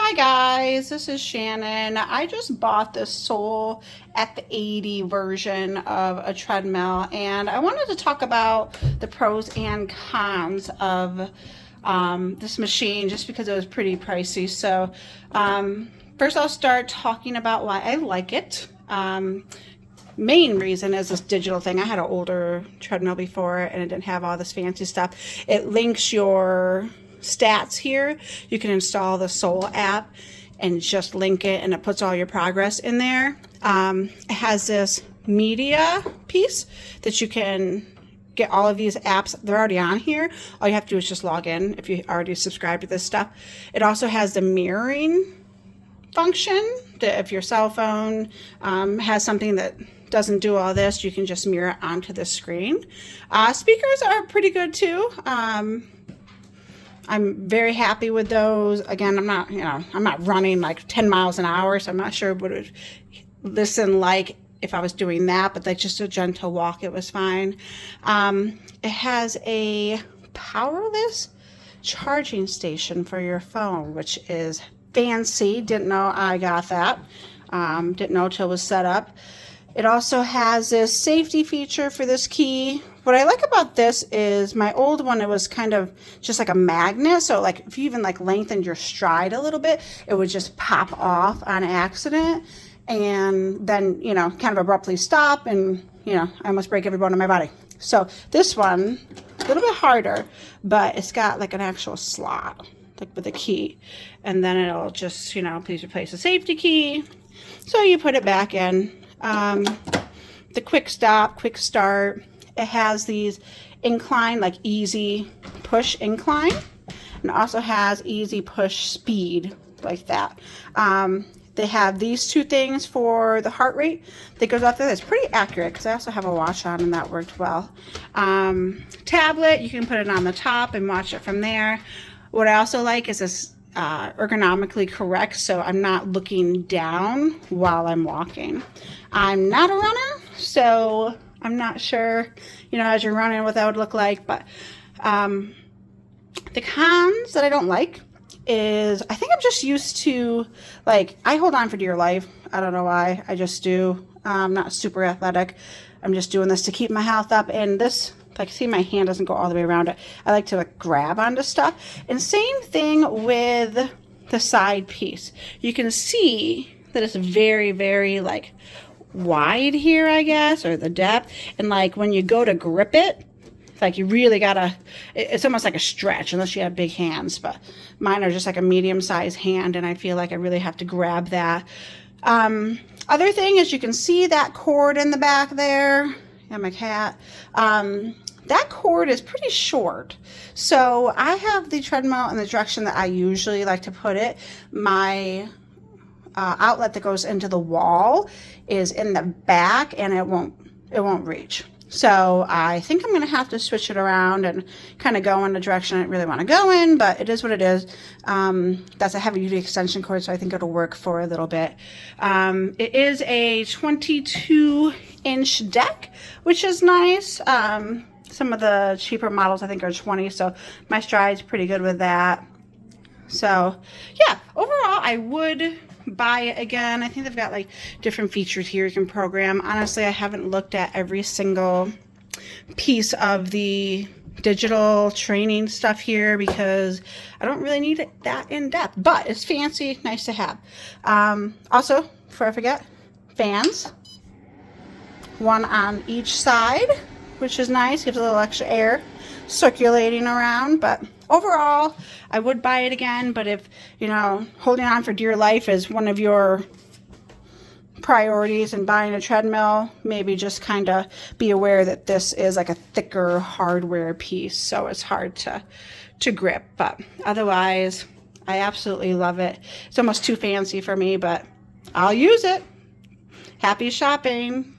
Hi guys, this is Shannon. I just bought this Soul F80 version of a treadmill, and I wanted to talk about the pros and cons of this machine just because it was pretty pricey. So first I'll start talking about why I like it. Main reason is this digital thing. I had an older treadmill before and it didn't have all this fancy stuff. It links your stats here. You can install the Soul app and just link it, and it puts all your progress in there. It has this media piece that you can get all of these apps. They're already on here. All you have to do is just log in if you already subscribed to this stuff. It also has the mirroring function that if your cell phone has something that doesn't do all this, you can just mirror it onto the screen. Speakers are pretty good too. I'm very happy with those. Again, I'm not running like 10 miles an hour, so I'm not sure what it would listen like if I was doing that, but like just a gentle walk, it was fine. It has a powerless charging station for your phone, which is fancy. Didn't know I got that. Didn't know till it was set up. It also has this safety feature for this key. What I like about this is my old one, it was kind of just like a magnet. So like if you even like lengthened your stride a little bit, it would just pop off on accident and then, you know, kind of abruptly stop, and, you know, I almost break every bone in my body. So this one, a little bit harder, but it's got like an actual slot, like with a key. And then it'll just, you know, please replace the safety key. So you put it back in. The quick stop, quick start. It has these incline, like easy push incline, and also has easy push speed like that. They have these two things for the heart rate that goes out there. That's pretty accurate because I also have a watch on and that worked well. Tablet, you can put it on the top and watch it from there. What I also like is this ergonomically correct, so I'm not looking down while I'm walking. I'm not a runner, so I'm not sure, you know, as you're running what that would look like. But the cons that I don't like is I think I'm just used to, like, I hold on for dear life. I don't know why. I just do. I'm not super athletic. I'm just doing this to keep my health up. And this, like, see, my hand doesn't go all the way around it. I like to like grab onto stuff. And same thing with the side piece. You can see that it's very, very like wide here, I guess, or the depth. And like when you go to grip it, it's like you really gotta, it's almost like a stretch unless you have big hands, but mine are just like a medium-sized hand, and I feel like I really have to grab that. Other thing is you can see that cord in the back there. Yeah, my cat. That cord is pretty short. So I have the treadmill in the direction that I usually like to put it. My outlet that goes into the wall is in the back, and it won't reach. So I think I'm going to have to switch it around and kind of go in the direction I really want to go in, but it is what it is. That's a heavy duty extension cord, so I think it'll work for a little bit. It is a 22-inch deck, which is nice. Some of the cheaper models I think are 20, so my stride's pretty good with that. So yeah, overall I would buy it again. I think they've got like different features here you can program. Honestly, I haven't looked at every single piece of the digital training stuff here because I don't really need it that in depth, but it's fancy, nice to have. Also, before I forget, fans, one on each side, which is nice, gives a little extra air circulating around. But overall, I would buy it again. But if, you know, holding on for dear life is one of your priorities in buying a treadmill, maybe just kind of be aware that this is like a thicker hardware piece, so it's hard to grip. But otherwise, I absolutely love it. It's almost too fancy for me, but I'll use it. Happy shopping.